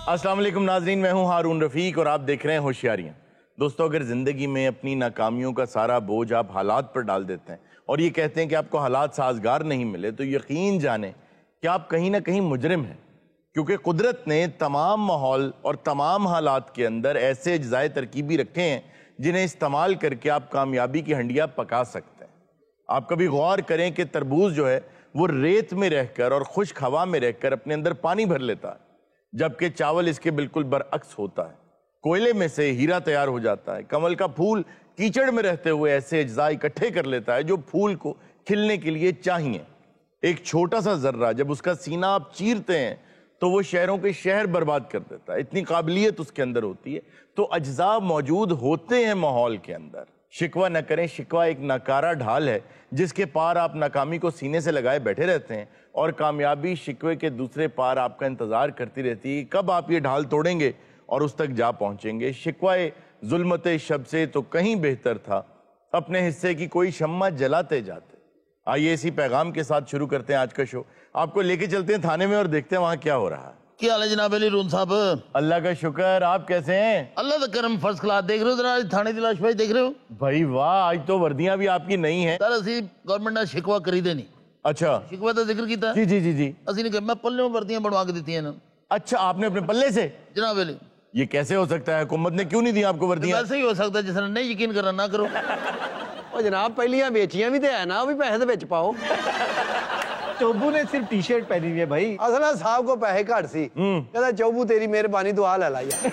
अस्सलाम वालेकुम नाजरीन, मैं हूं हारून रफीक और आप देख रहे हैं होशियारियां। दोस्तों, अगर ज़िंदगी में अपनी नाकामियों का सारा बोझ आप हालात पर डाल देते हैं और ये कहते हैं कि आपको हालात साजगार नहीं मिले, तो यकीन जाने कि आप कहीं ना कहीं मुजरिम हैं, क्योंकि कुदरत ने तमाम माहौल और तमाम हालात के अंदर ऐसे अज्जाए तरकीबी रखे हैं जिन्हें इस्तेमाल करके आप कामयाबी की हंडिया पका सकते हैं। आप कभी गौर करें कि तरबूज जो है वो रेत में रहकर और खुश्क हवा में रहकर अपने अंदर पानी भर लेता है, जबकि चावल इसके बिल्कुल बरअक्स होता है। कोयले में से हीरा तैयार हो जाता है। कमल का फूल कीचड़ में रहते हुए ऐसे अज्जा इकट्ठे कर लेता है जो फूल को खिलने के लिए चाहिए। एक छोटा सा जर्रा जब उसका सीना आप चीरते हैं तो वो शहरों के शहर बर्बाद कर देता है। इतनी काबिलियत उसके अंदर होती है। तो अज्जा मौजूद होते हैं माहौल के अंदर। शिकवा न करें, शिकवा एक नकारा ढाल है जिसके पार आप नाकामी को सीने से लगाए बैठे रहते हैं और कामयाबी शिकवे के दूसरे पार आपका इंतजार करती रहती है कब आप ये ढाल तोड़ेंगे और उस तक जा पहुंचेंगे। शिकवाए जुल्मते शब से तो कहीं बेहतर था अपने हिस्से की कोई शम्मा जलाते जाते। आइए इसी पैगाम के साथ शुरू करते हैं आज का शो। आपको लेके चलते हैं थाने में और देखते हैं वहां क्या हो रहा है। क्या हाल है जनाब अली रून साहब? अल्लाह का शुक्र, आप कैसे हैं? अल्लाह का करम, फर्स्ट क्लास। देख रहे हो जरा थाने की लाश भाई, देख रहे हो भाई वाह, आज तो वर्दियां भी आपकी नहीं है। सर असी गवर्नमेंट ने शिकवा करी देनी। अच्छा, शिकवा का जिक्र किया जी जी जी जी। असी ने मैं पल्ले में वर्दियां बनवा के दी हैं। अच्छा, आपने अपने पल्ले से? जनाब अली, ये कैसे हो सकता है? हुकूमत ने क्यों नहीं दी आपको वर्दियां? वैसे ही हो सकता है, जिसने नहीं यकीन करना ना करो। ਉਹ ਜਨਾਬ ਪਹਿਲੀਆਂ ਵੇਚੀਆਂ ਵੀ ਤੇ ਹੈ ਨਾ, ਉਹ ਵੀ ਪੈਸੇ ਦੇ ਵਿੱਚ ਪਾਓ। चोबू ने सिर्फ टी शर्ट पहनी हुई है भाई। ਅਸਲ ਨਾਲ ਸਾਹਿਬ ਕੋ ਪੈਸੇ ਘੱਟ ਸੀ, ਕਹਿੰਦਾ ਚੌਬੂ ਤੇਰੀ ਮਿਹਰਬਾਨੀ ਤੂੰ ਆ ਲੈ ਲਾ ਯਾਰ।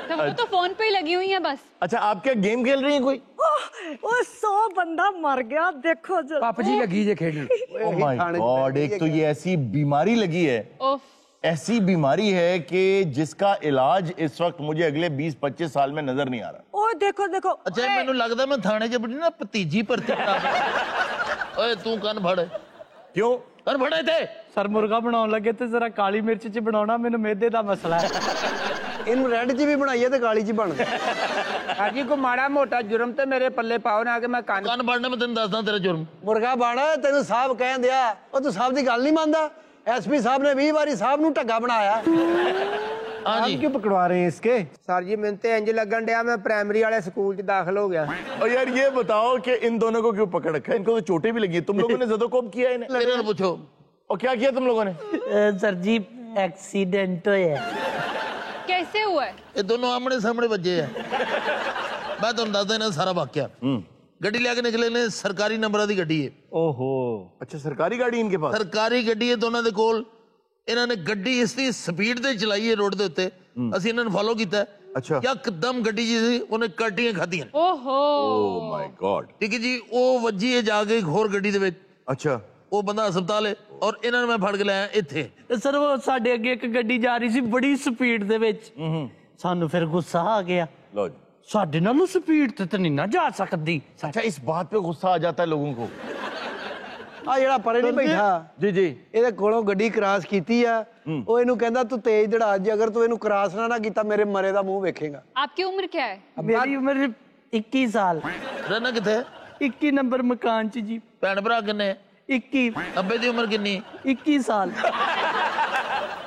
तो वो तो फोन पे ही लगी हुई है बस। अच्छा, आप क्या गेम खेल रही हैं कोई? वो 100 बंदा मर गया, देखो जरा। पापा जी लगी जे खेलने। ओह माय गॉड, एक तो ये ऐसी बीमारी लगी है, उफ, ऐसी बीमारी है कि जिसका इलाज इस वक्त मुझे अगले 20-25 साल में नजर नहीं आ रहा। ओ देखो देखो। अच्छा मैनू लगता मैं थाने च बड़ी ना भतीजी भर्ती करा। ओए तू कन फड़, क्यों? कन फड़े थे सर मुर्गा बनाने लगे तो जरा काली मिर्च च बनाना, मैंने मैदे दा मसला है। ਇਹਨੂੰ ਰੈੱਡ 'ਚ ਵੀ ਬਣਾਈਏ ਤੇ ਕਾਲੀ 'ਚ ਹੀ ਬਣ। हाजी को माड़ा मोटा जुर्म ते मेरे पल्ले पाओ ना, आके मैं कान कन फड़ने में तेन दसदा तेरा जुर्म। ਮੁਰਗਾ ਬਣ, ਤੈਨੂੰ ਸਾਹਿਬ ਕਹਿਣ ਦਿਆ, ਉਹ ਤੂੰ ਸਾਹਿਬ ਦੀ ਗੱਲ ਨਹੀਂ ਮੰਨਦਾ। ਐਸਪੀ ਸਾਹਿਬ ਨੇ 20 ਵਾਰੀ ਸਾਹਿਬ ਨੂੰ ਢੱਗਾ ਬਣਾਇਆ। हाँ जी, क्यों पकड़वा रहे हैं इसके? सर जी मैंने तो इंज लगन दिया मैं प्राइमरी वाले स्कूल च दाखिल हो गया। और यार ये बताओ कि इन दोनों को क्यों पकड़ रखा है? इनको तो चोटें भी लगी है। तुम लोगों ने ज़दोकोब किया है इन्हें? तेरे को पूछो। और क्या किया तुम लोगों ने? सर जी एक्सीडेंट है। कैसे हुआ है? ये दोनों आमने सामने बजे है। मैं तुम दस देना सारा वाक्या। गड्डी लेके निकले ने, सरकारी नंबरां दी गड्डी है। ओहो, अच्छा, सरकारी गाड़ी इनके पास? सरकारी गड्डी है दोनों दे कोल। ਇਹਨਾਂ ਨੇ ਗੱਡੀ ਇਸ ਦੀ ਸਪੀਡ ਤੇ ਚਲਾਈ ਹੈ ਰੋਡ ਦੇ ਉੱਤੇ। ਅਸੀਂ ਇਹਨਾਂ ਨੂੰ ਫੋਲੋ ਕੀਤਾ। ਅੱਛਾ। ਇੱਕਦਮ ਗੱਡੀ ਜੀ ਸੀ, ਉਹਨੇ ਕਲਟੀਆਂ ਖਾਧੀਆਂ। ओहो, ओह माय गॉड। ਠੀਕ ਹੈ ਜੀ, ਉਹ ਵੱਜੀ ਹੈ ਜਾ ਕੇ ਇੱਕ ਹੋਰ ਗੱਡੀ ਦੇ ਵਿੱਚ। अच्छा, ਉਹ ਬੰਦਾ ਹਸਪਤਾਲ ਹੈ ਔਰ ਇਹਨਾਂ ਨੂੰ ਮੈਂ ਫੜ ਕੇ ਲਿਆਇਆ ਇੱਥੇ। सर वो साडे अगे एक गड्डी जा रही सी बड़ी स्पीड दे विच, सानू फिर गुस्सा आ गया। लो जी। साडे नालों स्पीड ते नहीं ना जा सकदी। अच्छा, इस बात पे गुस्सा आ जाता है लोगों को। ਆ ਜਿਹੜਾ ਪਰੇ ਨਹੀਂ ਬੈਠਾ, जी जी। ਇਹਦੇ ਕੋਲੋਂ ਗੱਡੀ ਕ੍ਰਾਸ ਕੀਤੀ ਆ, ਉਹ ਇਹਨੂੰ ਕਹਿੰਦਾ ਤੂੰ ਤੇਜ਼ ਦੜਾ, ਜੇ ਅਗਰ ਤੂੰ ਇਹਨੂੰ ਕ੍ਰਾਸ ਨਾ ਕੀਤਾ ਮੇਰੇ ਮਰੇ ਦਾ ਮੂੰਹ ਵੇਖੇਗਾ। आपकी उम्र क्या है? मेरी उम्र 21 साल। ਰਹਿਣਾ ਕਿੱਥੇ? 21 नंबर मकान च जी। ਭੈਣ ਭਰਾ ਕਿੰਨੇ? 21 ਅੱਬੇ ਦੀ ਉਮਰ ਕਿੰਨੀ? 21 साल।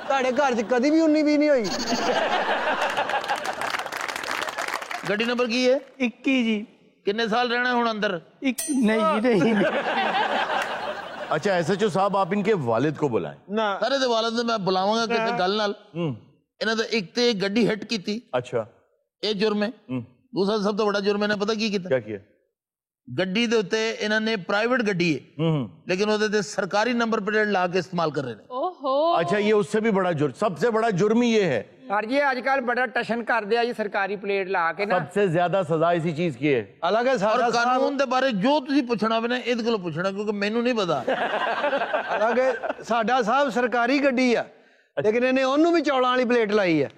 ਤੁਹਾਡੇ ਘਰ 'ਚ ਕਦੀ ਵੀ 19-20 ਨਹੀਂ ਹੋਈ। ਗੱਡੀ ਨੰਬਰ ਕੀ ਹੈ? 21 जी। ਕਿੰਨੇ ਸਾਲ ਰਹਿਣਾ ਹੁਣ ਅੰਦਰ? नहीं जी नहीं। अच्छा, एसएचओ साहब, आप इनके वालिद को बुलाएं। ਨਾ ਸਾਰੇ ਦੇ ਵਾਲਦ ਨੂੰ ਮੈਂ ਬੁਲਾਵਾਂਗਾ ਕਿਸੇ ਗੱਲ ਨਾਲ। ਇਹਨਾਂ ਦਾ ਇੱਕ ਤੇ ਗੱਡੀ ਹਿੱਟ ਕੀਤੀ, अच्छा, ਇਹ ਜੁਰਮ ਹੈ। ਦੂਸਰਾ ਸਭ ਤੋਂ ਵੱਡਾ ਜੁਰਮ ਇਹਨੇ ਪਤਾ ਕੀ ਕੀਤਾ? क्या किया? ਗੱਡੀ ਦੇ ਉੱਤੇ ਇਹਨਾਂ ਨੇ ਪ੍ਰਾਈਵੇਟ ਗੱਡੀ ਹੈ लेकिन ਉਹਦੇ ਤੇ ਸਰਕਾਰੀ ਨੰਬਰ ਪਲੇਟ ਲਾ ਕੇ ਇਸਤੇਮਾਲ ਕਰ ਰਹੇ ਨੇ। ओहो, अच्छा, ये उससे भी बड़ा जुर्म, सबसे बड़ा जुर्म ही ये है। सर जी आजकल बड़ा टशन कर दिया जी सरकारी प्लेट ला के ना। सबसे ज्यादा सजा इसी चीज की है। ਅਲੱਗ ਹੈ ਔਰ ਸਾਡਾ ਕਾਨੂੰਨ ਦੇ ਬਾਰੇ ਜੋ ਤੁਸੀਂ ਪੁੱਛਣਾ ਵੀ ਨਾ ਇਹਦੇ ਕੋਲੋਂ ਪੁੱਛਣਾ, ਕਿਉਂਕਿ ਮੈਨੂੰ ਨਹੀਂ ਪਤਾ। ਅਲੱਗ ਹੈ ਸਾਡਾ ਸਾਹਿਬ ਸਰਕਾਰੀ ਗੱਡੀ ਆ, ਲੇਕਿਨ ਇਹਨੇ ਉਹਨੂੰ ਵੀ ਚੌਲਾਂ ਵਾਲੀ ਪਲੇਟ ਲਾਈ ਆ।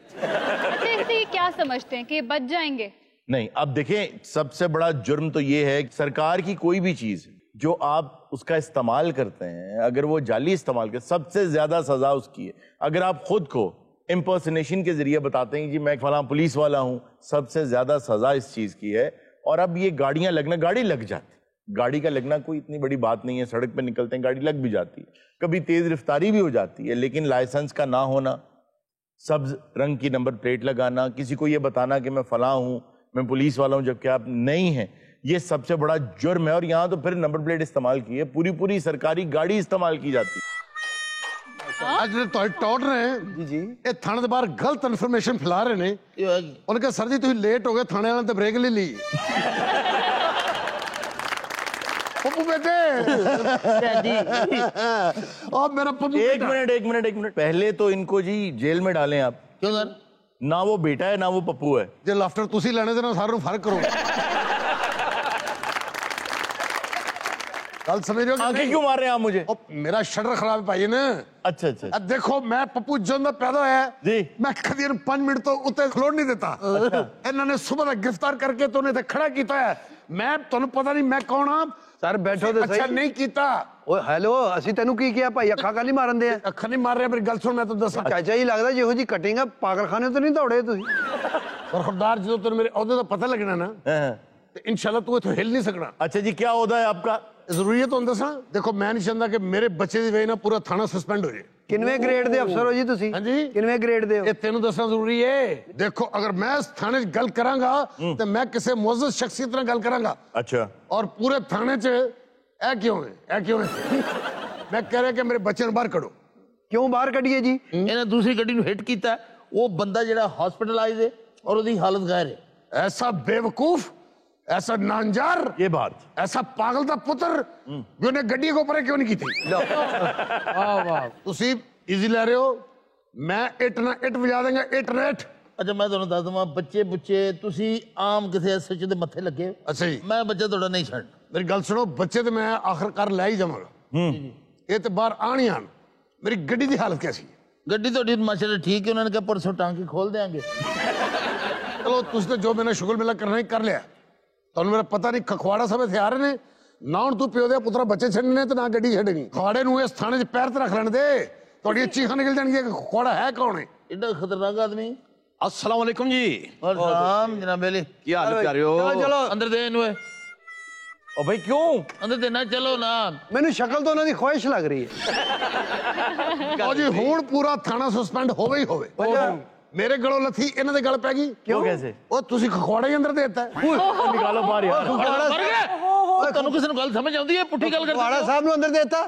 अच्छा इससे क्या समझते हैं कि बच जाएंगे? नहीं, अब देखें, सबसे बड़ा जुर्म तो ये है कि सरकार की कोई भी चीज जो आप उसका इस्तेमाल करते हैं, अगर वो जाली इस्तेमाल कर, सबसे ज्यादा सजा उसकी है। अगर आप खुद को इम्पर्सनेशन के जरिए बताते हैं कि मैं फलां पुलिस वाला हूं, सबसे ज्यादा सजा इस चीज की है। और अब ये गाड़ियां लगना, गाड़ी लग जाती, गाड़ी का लगना कोई इतनी बड़ी बात नहीं है। सड़क पे निकलते हैं गाड़ी लग भी जाती है, कभी तेज रफ्तारी भी हो जाती है, लेकिन लाइसेंस का ना होना, सब्ज रंग की नंबर प्लेट लगाना, किसी को ये बताना कि मैं फलां हूं, मैं पुलिस वाला हूं, जबकि आप नहीं हैं, ये सबसे बड़ा जुर्म है। और यहाँ तो फिर नंबर प्लेट इस्तेमाल की है, पूरी पूरी सरकारी गाड़ी इस्तेमाल की जाती है। ਅੱਜ ਜਿਹੜੇ ਤੁਹਾਡੇ ਟੌਟ ਨੇ ਜੀ ਇਹ ਥਾਣੇ ਦੇ ਬਾਹਰ ਗਲਤ ਇਨਫੋਰਮੇਸ਼ਨ ਫੈਲਾ ਰਹੇ ਨੇ। ਉਹਨੇ ਕਿਹਾ ਸਰ ਜੀ ਤੁਸੀਂ ਲੇਟ ਹੋ ਗਏ, ਥਾਣੇ ਵਾਲਿਆਂ ਨੇ ਤਾਂ ਬ੍ਰੇਕ ਲੈ ਲਈ। पप्पू बेटे और मेरा पप्पू एक मिनट, पहले तो इनको जी जेल में डालें आप। क्यों सर? ना वो बेटा है ना वो पप्पू है। जे लाफ्टर तुसी लेने दे ना सारे फर्क करो। गल समझ रहे हो? आंखें क्यों मार रहे हैं आप मुझे? मेरा शटर खराब है भाई ने। अच्छा अच्छा अब देखो मैं पप्पू जन पैदा होया जी, मैं कभी 5 मिनट तो उत्ते खलोड़ नहीं देता। इन्होंने सुबह का गिरफ्तार करके तो उन्हें खड़ा किया है। मैं तुहानू पता नहीं मैं कौन हाँ सर बैठो तो अच्छा सही। नहीं किया। ਓਏ ਹੈਲੋ ਅਸੀਂ ਤੈਨੂੰ ਕੀ ਕਿਹਾ ਭਾਈ ਅੱਖਾਂ ਕਾਲੀ ਮਾਰਨ ਦੇ ਆ ਅੱਖਾਂ ਨਹੀਂ ਮਾਰ ਰਿਹਾ ਮੇਰੀ ਗੱਲ ਸੁਣ ਮੈਂ ਤੈਨੂੰ ਦੱਸਾਂ ਚਾਚਾ ਜੀ ਲੱਗਦਾ ਜਿਹੋ ਜੀ ਕਟਿੰਗ ਆ ਪਾਗਲਖਾਨੇ ਤੋਂ ਨਹੀਂ ਦੌੜੇ ਤੁਸੀਂ ਪਰ ਖੁਦਾਰ ਜਦੋਂ ਤੈਨੂੰ ਮੇਰੇ ਅਹੁਦੇ ਦਾ ਪਤਾ ਲੱਗਣਾ ਨਾ हाँ। ਤੇ ਇਨਸ਼ਾਅੱਲਾ ਤੂੰ ਇੱਥੋਂ ਹਿੱਲ ਨਹੀਂ ਸਕਣਾ। अच्छा जी, क्या होता है आपका? ਜ਼ਰੂਰੀ ਹੈ ਤੁਹਾਨੂੰ ਦੱਸਾਂ। ਦੇਖੋ ਮੈਂ ਨਹੀਂ ਚਾਹੁੰਦਾ ਕਿ ਮੇਰੇ ਬੱਚੇ ਦੀ ਵਜ੍ਹਾ ਨਾਲ ਪੂਰਾ ਥਾਣਾ ਸਸਪੈਂਡ ਹੋ ਜਾਏ। ਕਿੰਨਵੇਂ ਗ੍ਰੇਡ ਦੇ ਅਫਸਰ ਹੋ ਜੀ ਤੁਸੀਂ? ਹਾਂਜੀ ਕਿੰਨਵੇਂ ਗ੍ਰੇਡ ਦੇ ਹੋ? ਇਹ ਤੈਨੂੰ ਦੱਸਣਾ ਜ਼ਰੂਰੀ ਹੈ। ਦੇਖੋ ਅਗਰ ਮੈਂ ਇਸ ਥਾਣੇ 'ਚ ਗੱਲ ਕਰਾਂਗਾ ਤੇ ਮੈਂ ਕਿਸੇ ਮੁਅੱਜ਼ਜ਼ ਸ਼ਖਸੀਅਤ ਨਾਲ ਗੱਲ ਕਰਾਂਗਾ। अच्छा, ਔਰ ਪੂਰੇ ਥਾਣੇ 'ਚ ਇਹ ਕਿਉਂ ਹੈ ਮੈਂ ਕਹਿ ਰਿਹਾ ਕਿ ਮੇਰੇ ਬੱਚੇ ਨੂੰ ਬਾਹਰ ਕੱਢੋ। ਕਿਉਂ ਬਾਹਰ ਕੱਢੀਏ ਜੀ? ਇਹਨੇ ਦੂਸਰੀ ਗੱਡੀ ਨੂੰ ਹਿੱਟ ਕੀਤਾ, ਉਹ ਬੰਦਾ ਜਿਹੜਾ ਹਸਪੀਟਲਾਈਜ਼ ਹੈ ਔਰ ਉਹਦੀ ਹਾਲਤ ਗਾਇਰ ਹੈ। ਐਸਾ ਬੇਵਕੂਫ, ਐਸਾ ਨਾਂਜਾਰ, ये बात। ਐਸਾ ਪਾਗਲ ਦਾ ਪੁੱਤਰ ਵੀ ਉਹਨੇ ਗੱਡੀ ਕੋ ਪਰੇ ਕਿਉਂ ਨਹੀਂ ਕੀਤੀ। ਵਾਹ ਵਾਹ ਤੁਸੀਂ ਈਜ਼ੀ ਲੈ ਰਹੇ ਹੋ। ਮੈਂ ਇੱਟ ਨਾ ਇੱਟ ਵਜਾ ਦੇਂਗਾ, ਇੱਟ ਰੇਟ। ਅੱਛਾ ਮੈਂ ਤੁਹਾਨੂੰ ਦੱਸ ਦਵਾਂ, ਬੱਚੇ ਬੁੱਚੇ ਤੁਸੀਂ ਆਮ ਕਿਸੇ ਐਸਐਚ ਦੇ ਮੱਥੇ ਲੱਗੇ, ਅੱਛਾ ਜੀ ਮੈਂ ਬੱਚਾ ਤੁਹਾਡਾ ਨਹੀਂ ਛੱਡ। ਮੇਰੀ ਗੱਲ ਸੁਣੋ, ਬੱਚੇ ਤੇ ਮੈਂ ਆਖਰਕਾਰ ਲੈ ਹੀ ਜਾਵਾਂਗਾ। ਇਹ ਤੇ ਬਾਹਰ ਆਣ ਹੀ ਆਣ। ਮੇਰੀ ਗੱਡੀ ਦੀ ਹਾਲਤ ਕੈਸੀ ਹੈ? ਗੱਡੀ ਤੁਹਾਡੀ ਮਾਸ਼ਾਅੱਲਾ ਠੀਕ ਹੈ, ਉਹਨਾਂ ਨੇ ਕਿਹਾ ਪਰਸੋਂ ਟਾਂਕੀ ਖੋਲ ਦੇਾਂਗੇ। ਚਲੋ ਤੁਸੀਂ ਤਾਂ ਜੋ ਮੈਨੇ ਸ਼ੁਗਲ ਮਿਲਾ ਕਰਨਾ ਹੀ ਕਰ ਲਿਆ। ਤੁਹਾਨੂੰ ਮੇਰਾ ਪਤਾ ਨਹੀਂ ਖਖਵਾੜਾ ਸਭ ਇੱਥੇ ਆ ਰਹੇ ਨੇ ਨਾ। ਹੁਣ ਤੂੰ ਪਿਓ ਦੇ ਪੁੱਤਰਾ ਬੱਚੇ ਛੱਡਣੇ ਨੇ ਤੇ ਨਾ ਗੱਡੀ ਛੱਡਣੀ। ਖਵਾੜੇ ਨੂੰ ਇਸ ਥਾਣੇ 'ਚ ਪੈਰ ਤੇ ਰੱਖ ਲੈਣ ਦੇ, ਤੁਹਾਡੀਆਂ ਚੀਖਾਂ ਨਿਕਲ ਜਾਣਗੀਆਂ ਕਿ ਖਵਾੜਾ ਹੈ ਕੌਣ ਹੈ। ਐਡਾ ਖਤਰਨਾਕ ਆਦਮੀ। अस्सलाम वालेकुम जी। और सलाम जनाब बेली, ਕੀ ਹਾਲ ਪਿਆਰਿਓ? ਚਲੋ अंदर दे इन्हें, ओ भाई क्यों? अंदर देना चलो ना। ਮੈਨੂੰ ਸ਼ਕਲ ਤੋਂ ਉਹਨਾਂ ਦੀ ਖੁਆਇਸ਼ ਲੱਗ ਰਹੀ ਹੈ। ਉਹ ਜੀ ਹੁਣ ਪੂਰਾ ਥਾਣਾ ਸਸਪੈਂਡ ਹੋਵੇ ਹੀ ਹੋਵੇ। ਮੇਰੇ ਗਲੋਂ ਲੱਥੀ ਇਹਨਾਂ ਦੇ ਗਲ ਪੈ ਗਈ। क्यों कैसे? ਉਹ ਤੁਸੀਂ ਖਖਵਾੜਾ ਹੀ ਅੰਦਰ ਦੇ ਦਿੱਤਾ। निकालो बाहर यार। मर गए। ਤੁਹਾਨੂੰ ਕਿਸੇ ਨੂੰ ਗੱਲ ਸਮਝ ਆਉਂਦੀ ਹੈ? ਪੁੱਠੀ ਗੱਲ ਕਰਦੇ ਵਾੜਾ ਸਾਹਿਬ ਨੂੰ ਅੰਦਰ ਦੇਤਾ।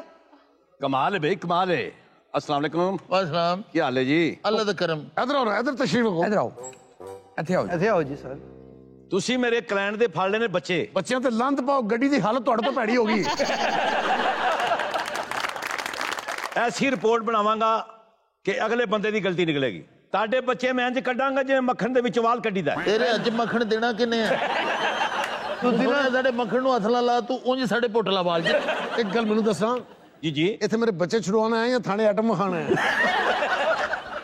कमाल है भाई, कमाल है। अस्सलाम वालेकुम। ਵਾਸਲਾਮ, ਕੀ ਹਾਲ ਹੈ ਜੀ? ਅੱਲਾ ਦਾ ਕਰਮ। ਇਧਰ ਆਓ ਨਾ, ਇਧਰ ਤਸ਼ਰੀਫ ਰੱਖੋ। ਇੱਧਰ ਆਓ, ਇੱਥੇ ਆਓ। ਇੱਥੇ ਆਓ ਜੀ ਸਰ। ਤੁਸੀਂ ਮੇਰੇ ਕਲਾਇੰਟ ਦੇ ਫੜ ਲਏ ਨੇ ਬੱਚੇ। ਬੱਚਿਆਂ ਤੇ ਲੰਦ ਪਾਓ, ਗੱਡੀ ਦੀ ਹਾਲਤ ਤੁਹਾਡੇ ਤੋਂ ਭੈੜੀ ਹੋ ਗਈ। ਐਸੀ ਰਿਪੋਰਟ ਬਣਾਵਾਂਗਾ ਕਿ ਅਗਲੇ ਬੰਦੇ ਦੀ ਗਲਤੀ ਨਿਕਲੇਗੀ। ਤੁਹਾਡੇ ਬੱਚੇ ਮੈਂ ਇੰਜ ਕੱਢਾਂਗਾ ਜਿਵੇਂ ਮੱਖਣ ਦੇ ਵਿੱਚ ਵਾਲ ਕੱਢੀਦਾ। ਤੇਰੇ ਅੱਜ ਮੱਖਣ ਦੇਣਾ ਕਿੰਨੇ ਆ? ਤੁਸੀਂ ਨਾ ਸਾਡੇ ਮੱਖਣ ਨੂੰ ਹੱਥ ਲਾ ਲਾ, ਤੂੰ ਉਂਝ ਸਾਡੇ ਪੋਟਲਾ ਵਾਲ ਚ। ਇੱਕ ਗੱਲ ਮੈਨੂੰ ਦੱਸਾਂ, ਜੀ ਜੀ। ਇੱਥੇ ਮੇਰੇ ਬੱਚੇ ਛੁਡਵਾਉਣਾ ਹੈ ਜਾਂ ਥਾਣੇ ਆਟਮ ਖਾਣਾ ਹੈ?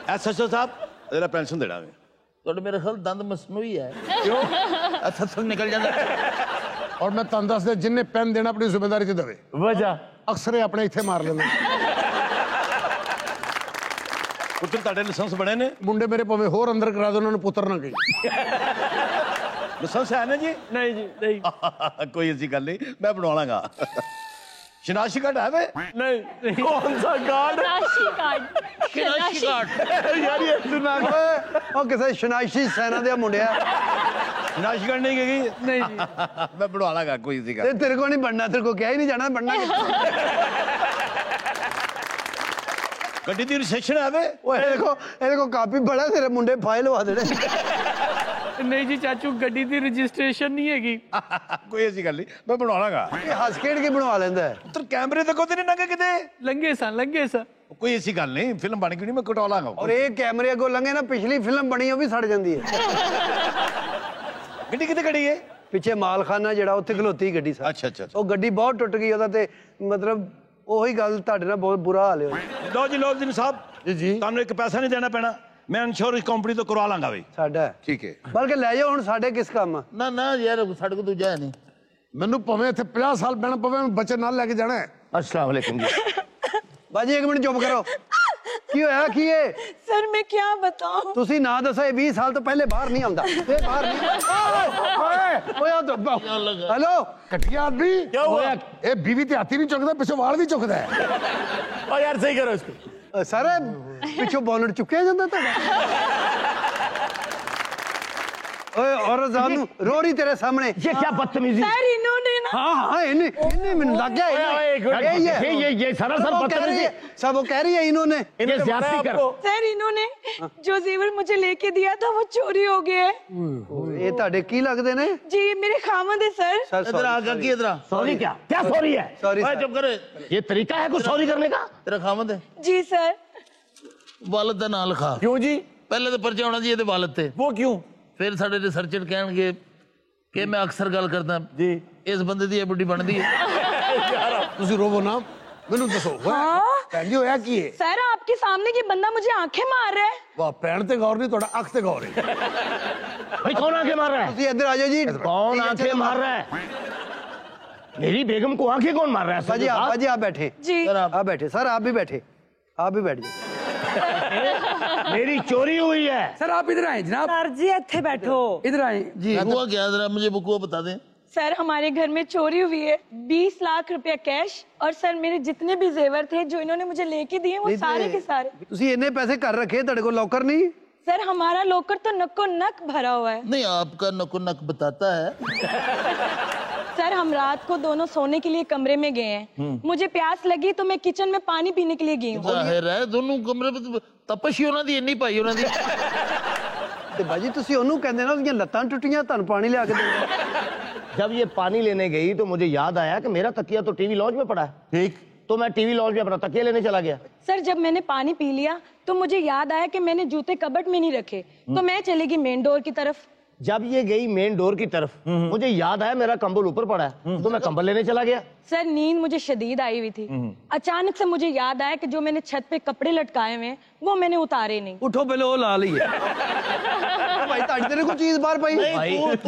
ਐਸਐਚਓ ਸਾਹਿਬ ਇਹਦਾ ਪੈਨਸ਼ਨ ਦੇਣਾ ਵੇ। ਤੁਹਾਡੇ ਮੇਰੇ ਖਿਆਲ ਦੰਦ ਮਸਨੂਈ ਹੈ। ਕਿਉਂ? ਅੱਥਾ ਨਿਕਲ ਜਾਂਦਾ। ਔਰ ਮੈਂ ਤੁਹਾਨੂੰ ਦੱਸਦਾ, ਜਿੰਨੇ ਪੈਨ ਦੇਣਾ ਆਪਣੀ ਜ਼ਿੰਮੇਵਾਰੀ ਤੇ ਦੇਵੇ। वजह? ਅਕਸਰ ਇਹ ਆਪਣੇ ਇੱਥੇ ਮਾਰ ਲੈਂਦੇ। ਪੁੱਤਰ ਤੁਹਾਡੇ ਲਾਇਸੈਂਸ ਬਣੇ ਨੇ? ਮੁੰਡੇ ਮੇਰੇ ਭਾਵੇਂ ਹੋਰ ਅੰਦਰ ਕਰਾ ਦੋ, ਉਹਨਾਂ ਨੂੰ ਪੁੱਤਰ ਨਾ ਕਹੀ। ਲਾਇਸੈਂਸ ਹੈ ਨਾ ਜੀ? ਨਹੀਂ ਜੀ ਨਹੀਂ ਕੋਈ ਐਸੀ ਗੱਲ ਨਹੀਂ, ਮੈਂ ਬਣਵਾ ਲਾਂਗਾ। ਸ਼ਨਾਖਤੀ ਕਾਰਡ ਹੈ ਵੇ? ਨਹੀਂ ਨਹੀਂ। कौन सा कार्ड? राशि कार्ड। ਸ਼ਨਾਖਤੀ ਕਾਰਡ। यार ये सुना। ਉਹ ਕਿਸੇ ਸ਼ਨਾਇਸ਼ੀ ਸੈਨਾ ਦੇ ਮੁੰਡਿਆ। ਸ਼ਨਾਖਤੀ ਕਾਰਡ ਨਹੀਂ ਹੈਗੀ? ਨਹੀਂ ਜੀ। ਮੈਂ ਬਣਵਾ ਲਾਂਗਾ, ਕੋਈ ਐਸੀ ਗੱਲ। ਤੇ ਤੇਰੇ ਕੋ ਨਹੀਂ ਬਣਨਾ, ਤੇਰੇ ਕੋ ਕਿਹਾ ਹੀ ਨਹੀਂ ਜਾਣਾ ਬਣਨਾ ਗੱਡੀ ਦੀ ਰਜਿਸਟ੍ਰੇਸ਼ਨ ਹੈ ਵੇ? ਓਏ ਇਹਦੇ ਕੋ ਕਾਪੀ ਬੜਾ, ਤੇਰੇ ਮੁੰਡੇ ਫਾਈਲ ਲਵਾ ਦੇਣੇ। ਨਹੀਂ ਜੀ ਚਾਚੂ, ਗੱਡੀ ਦੀ ਰਜਿਸਟ੍ਰੇਸ਼ਨ ਨਹੀਂ ਹੈਗੀ। ਕੋਈ ਐਸੀ ਗੱਲ ਨਹੀਂ, ਮੈਂ ਬਣਵਾ ਲਾਂਗਾ। ਇਹ ਹੱਸ ਖੇਡ ਕੇ ਬਣਵਾ ਲੈਂਦਾ ਹੈ। ਪੁੱਤਰ ਕੈਮਰੇ ਤੇ ਕੋਈ ਨਹੀਂ ਲੰਘੇ ਕਿਤੇ? ਲੰਘੇ ਸਨ। ਕੋਈ ਐਸੀ ਗੱਲ ਨਹੀਂ, ਫਿਲਮ ਬਣ ਗਈ ਨਹੀਂ, ਮੈਂ ਕਟਵਾ ਲਾਂਗਾ। ਔਰ ਇਹ ਕੈਮਰੇ ਅੱਗੋਂ ਲੰਘੇ ਨਾ, ਪਿਛਲੀ ਫਿਲਮ ਬਣੀ ਉਹ ਵੀ ਸੜ ਜਾਂਦੀ ਹੈ। ਗੱਡੀ ਕਿੱਥੇ ਖੜੀ ਹੈ? ਪਿੱਛੇ ਮਾਲਖਾਨਾ ਜਿਹੜਾ, ਉੱਥੇ ਖਲੋਤੀ ਗੱਡੀ ਸਰ। ਅੱਛਾ ਅੱਛਾ। ਉਹ ਗੱਡੀ ਬਹੁਤ ਟੁੱਟ ਗਈ ਉਹਦਾ, ਤੇ ਮਤਲਬ ਉਹੀ ਗੱਲ, ਤੁਹਾਡੇ ਨਾਲ ਬਹੁਤ ਬੁਰਾ ਹਾਲ ਹੋਇਆ ਲਓ ਜੀ, ਲਓ ਜੀ ਸਾਹਿਬ ਜੀ ਜੀ। ਤੁਹਾਨੂੰ ਇੱਕ ਪੈਸਾ ਨਹੀਂ ਦੇਣਾ ਪੈਣਾ, ਮੈਂ ਇੰਸ਼ੋਰੈਂਸ ਕੰਪਨੀ ਤੋਂ ਕਰਵਾ ਲਾਂਗਾ ਬਈ। ਸਾਡਾ। ਠੀਕ ਹੈ। ਬਲਕਿ ਲੈ ਜਾਓ, ਹੁਣ ਸਾਡੇ ਕਿਸ ਕੰਮ ਆ। ਨਾ ਨਾ ਯਾਰ, ਸਾਡੇ ਕੋਲ ਦੂਜਾ ਹੈ ਨਹੀਂ। ਮੈਨੂੰ ਭਾਵੇਂ ਇੱਥੇ 50 ਸਾਲ ਬਹਿਣਾ ਪਵੇ, ਮੈਂ ਬੱਚੇ ਨਾਲ ਲੈ ਕੇ ਜਾਣਾ ਹੈ। अस्सलाम वालेकुम जी। ਬਾਜੀ ਇੱਕ ਮਿੰਟ ਚੁੱਪ ਕਰੋ। ਕੀ ਹੋਇਆ? ਕੀ ਹੈ? सर मैं क्या बताऊं? ਤੁਸੀਂ ਨਾ ਦੱਸੋ, ਇਹ 20 ਸਾਲ ਤੋਂ ਪਹਿਲੇ ਬਾਹਰ ਨਹੀਂ ਆਉਂਦਾ। ਇਹ ਬਾਹਰ ਨਹੀਂ। ਓਏ ਹੈਲੋ, ਘਟੀਆ ਆਦਮੀ। क्या हुआ? ਇਹ ਬੀਵੀ ਤੇ ਹਾਥੀ ਨਹੀਂ ਚੁੱਕਦਾ, ਪਿੱਛੇ ਵਾਲ ਵੀ ਚੁੱਕਦਾ ਹੈ। ओ यार सही करो इसको। सर पिछों बॉनेट चुक्या जाता था औरत साहब रो रही तेरे सामने। ये क्या बदतमीजी। सर इन्होंने ना हाँ इन्हें मैंने लग गया ये सरासर बदतमीजी। सब वो कह रही है इन्होंने ये ज्यादती कर। सर इन्होंने जो जेवर मुझे लेके दिया था वो चोरी हो गया है। ये ताड़े की लगते ने जी मेरे खामद है सर। इधर आ काकी इधर आ। सॉरी क्या क्या सॉरी है? सॉरी ओए चुप करे। ये तरीका है कुछ सॉरी करने का? तेरा खामद है जी सर। वालद दा नाम लिखा। क्यों जी? पहले तो पर्चा होना चाहिए वालद थे। वो क्यों? फिर साडे रिसर्चर कहणगे कि मैं अक्सर गल करदा जी इस बंदे दी एबडी बनदी है। ਤੁਸੀਂ ਰੋਵੋ ਨਾ ਮੈਨੂੰ ਦੱਸੋ ਭੈਣ ਜੀ ਹੋਇਆ ਕੀ ਹੈ? सर आपके सामने ये बंदा मुझे आंखें मार रहा है। ਵਾਹ ਭੈਣ ਤੇ ਗੌਰ ਨਹੀਂ ਤੁਹਾਡਾ ਅੱਖ ਤੇ ਗੌਰ ਹੈ। भाई कौन आंखें मार रहा है? तुसी इधर आ जाओ जी। कौन आंखें मार रहा है? मेरी बेगम को आंखें कौन मार रहा है? बाजी आप बैठे जी आप बैठे सर आप भी बैठे आप भी बैठ जाओ। मेरी चोरी हुई है। सर आप इधर आए जनाब। सर जी इत्थे बैठो। इधर आए जी हुआ क्या जरा मुझे वो बता दें। सर हमारे घर में चोरी हुई है 20 लाख रुपया कैश और सर मेरे जितने भी जेवर थे जो इन्होंने मुझे लेके दिए वो सारे के सारे। तुसी इन्ने पैसे कर रखे तेरे को लॉकर नहीं? सर हमारा लॉकर तो नको नक भरा हुआ है। नहीं आपका नको नक बताता है। सर हम रात को दोनों सोने के लिए कमरे में गए हैं। मुझे प्यास लगी तो मैं किचन में पानी पीने के लिए गई हूँ। जाहिर है दोनों कमरे में तपश ही होना दी इन्नी पाई होना दी। ते बाजी तुसी ओनू कहंदे ना उसकी लत्तां टुटियां तन पानी ले आके दे। जब ये पानी लेने गई तो मुझे याद आया कि मेरा तकिया तो टीवी लॉन्ज में पड़ा है। ठीक। तो मैं टीवी लॉन्ज में अपना तकिया लेने चला गया। सर जब मैंने पानी पी लिया तो मुझे याद आया कि मैंने जूते कबर्ड में नहीं रखे तो मैं चली गई मेन डोर की तरफ। जब ये गई मेन डोर की तरफ मुझे याद आया मेरा कंबल ऊपर पड़ा है तो मैं कंबल लेने चला गया। सर नींद मुझे शदीद आई हुई थी। अचानक से मुझे याद आया कि जो मैंने छत पे कपड़े लटकाए हुए हैं वो मैंने उतारे नहीं। उठो पहले वो ला लिए भाई ताड़ी तेरे को चीज बाहर पाई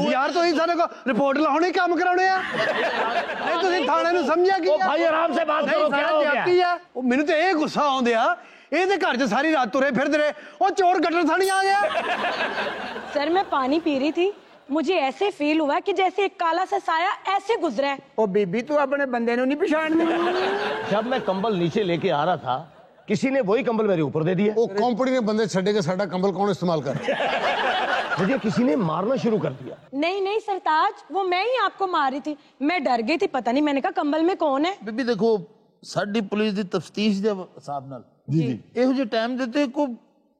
यार तो ही सारे को रिपोर्ट लाने काम कराने आ नहीं तुसी थाने नु समझिया कि भाई आराम से बात करो क्या हो गया? ओ मेनू ते ए गुस्सा आउंदे आ ਇਹਦੇ ਘਰ 'ਚ ਸਾਰੀ ਰਾਤ ਤੁਰੇ ਫਿਰਦੇ ਰਹੇ ਉਹ ਚੋਰ ਗਟਰ ਥਾਣੀ ਆ ਗਿਆ। सर मैं पानी पी रही थी मुझे ऐसे फील हुआ कि जैसे एक काला सा साया ऐसे गुजरा है। ओ बीबी तू अपने बंदे नु नहीं पहचानदी। जब मैं कंबल नीचे लेके आ रहा था किसी ने वही कंबल मेरे ऊपर दे दिया। ਉਹ ਕੰਪਨੀ ਨੇ ਬੰਦੇ ਛੱਡੇ ਕੇ ਸਾਡਾ ਕੰਬਲ ਕੌਣ ਇਸਤੇਮਾਲ ਕਰ ਰਿਹਾ? मुझे किसी ने मारना शुरू कर दिया। नहीं नहीं सरताज वो मैं ही आपको मार रही थी। मैं डर गई थी पता नहीं मैंने कहा कंबल में कौन है। बीबी देखो साडी पुलिस दी तफ्तीश दे हिसाब नाल जी ਇਹੋ ਜਿਹੇ ਟਾਈਮ ਦੇ ਤੇ ਕੋਈ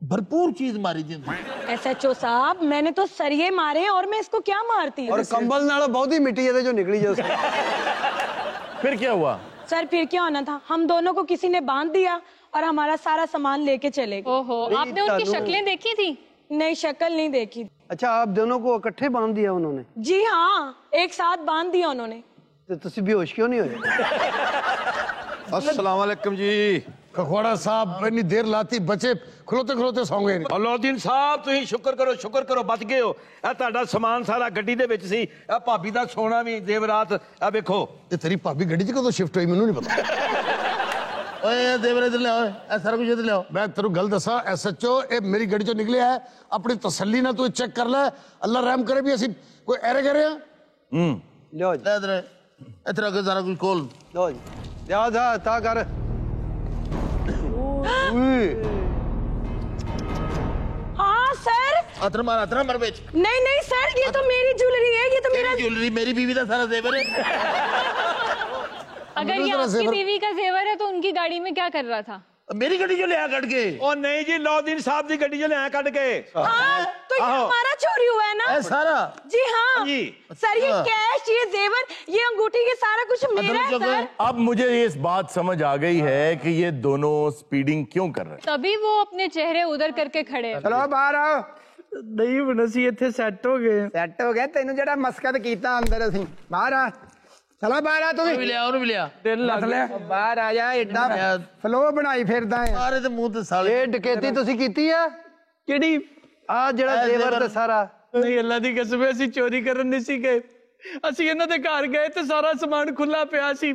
भरपूर चीज मारी थी। SHO साहब मैंने तो सरिये मारे और मैं इसको क्या मारती। और कंबल नाल बहुत ही मिट्टी जो निकली जो फिर क्या हुआ? सर फिर क्या होना था हम दोनों को किसी ने बांध दिया और हमारा सारा सामान लेके चले गए। ओहो आपने उनकी शक्लें देखी थी? नहीं शक्ल नहीं देखी। अच्छा आप दोनों को इकट्ठे बांध दिया उन्होंने? जी हाँ एक साथ बांध दिया उन्होंने। तो तुसी बेहोश क्यों नहीं हुए? अस्सलाम वालेकुम जी। खखवाड़ा साहब इतनी देर लाती बच्चे खलोते खलोते सौ गए। अलाउद्दीन साहब तुम शुक्र करो बच गए हो। ਇਹ ਤੁਹਾਡਾ ਸਮਾਨ ਸਾਰਾ ਗੱਡੀ ਦੇ ਵਿੱਚ ਸੀ। ਇਹ ਭਾਬੀ ਦਾ ਸੋਨਾ ਵੀ ਦੇਵਰਾਤ ਇਹ ਵੇਖੋ। ये तेरी भाभी गड्डी च कदों शिफ्ट हुई मैनू नहीं पता। ओए देवर इधर ले आओ ए सारा कुछ इधर ले आओ। मैं तेरू गल दसा SHO ये मेरी गड्डी चो निकलिया है अपनी तसल्ली ना तू चेक कर ले अल्लाह रहम करे भी असि कोई एरे करे हैं। लो जी ले इधर इधर आके सारा कुछ खोल। लो जी जा जा ता कर। हाँ सर अतर मार बेच। नहीं नहीं सर ये तो मेरी ज्वेलरी है ये तो मेरा ज्वेलरी मेरी बीवी का सारा जेवर है। अगर ये आपकी बीवी का जेवर है तो उनकी गाड़ी में क्या कर रहा था? मेरी गड्डी जो ले आ कट के। ओ नहीं जी अलाउद्दीन साहब की गड्डी जो ले आया कट के। हाँ तो ये हमारा चोरी हुआ है ना। ए सारा जी हाँ जी। सर ये कैश ये जेवर ये अंगूठी ये सारा कुछ मेरा है सर। अब मुझे इस बात समझ आ गई है कि ये दोनों स्पीडिंग क्यों कर रहे हैं। तभी वो अपने चेहरे उधर करके खड़े हैं। चलो बाहर आओ। नहीं बनसी इत्थे सेट हो गए। सेट हो गया तेन जेड़ा मस्कत कीता अंदर असीं बाहर आ। चलो बाहर आ तू भी ले आओ भी ले आ। दिल लग ले बाहर आ जा एडा फ्लो बनाई फिरदा है। मारे ते मुंह ते साले ये डकैती तुसी कीती है ਕਿਹੜੀ आ जेड़ा जेवर ते सारा ਨਹੀਂ ਅੱਲਾ ਦੀ ਕਸਮ ਹੈ ਅਸੀਂ ਚੋਰੀ ਕਰਨ ਨਹੀਂ ਸੀ ਗਏ। ਅਸੀਂ ਇਹਨਾਂ ਦੇ ਘਰ ਗਏ ਤੇ ਸਾਰਾ ਸਮਾਨ ਖੁੱਲਾ ਪਿਆ ਸੀ।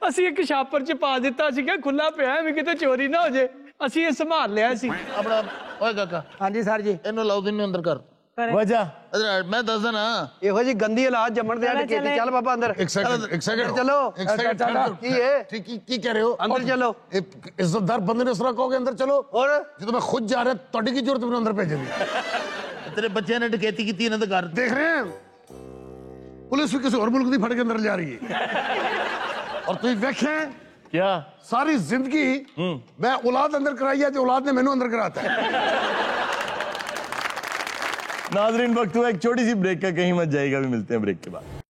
ਅਸੀਂ ਇੱਕ ਛਾਪਰ ਚ ਪਾ ਦਿੱਤਾ ਸੀ ਕਿ ਖੁੱਲਾ ਪਿਆ ਹੈ ਵੀ ਕਿਤੇ ਚੋਰੀ ਨਾ ਹੋ ਜੇ। ਅਸੀਂ ਇਹ ਸੰਭਾਲ ਲਿਆ ਸੀ। अपना ओए काका हाँ जी सर जी इन्हों अलाउद्दीन नु अंदर कर। वजह मैं दस देना ਇਹੋ ਜੀ ਗੰਦੀ ਹਾਲਾਤ ਜੰਮਣ ਦੇ ਆ ਕੀਤੀ ਚੱਲ ਬਾਬਾ ਅੰਦਰ एक सेकंड चलो एक सेकंड ਕੀ ਹੈ ठीक की कह रहे हो ਅੰਦਰ ਚਲੋ इज्जतदार बंदे ने इस तरह कहोगे अंदर चलो और जो मैं खुद जा रहा ਤੁਹਾਡੀ ਕੀ ਜ਼ਰੂਰਤ ਮੈਨੂੰ ਅੰਦਰ ਭੇਜਣ ਦੀ तेरे बच्चे ने डकैती की ਇਹਨਾਂ ਦੇ ਘਰ देख रहे हैं पुलिस भी किसी और मुल्क की फट के अंदर जा रही है और तुम देखें क्या सारी जिंदगी मैं औलाद अंदर कराई है जो औलाद ने मैनू अंदर कराता है नाजरीन वक्त हुआ एक छोटी सी ब्रेक का, कहीं मत जाएगा, भी मिलते हैं ब्रेक के बाद।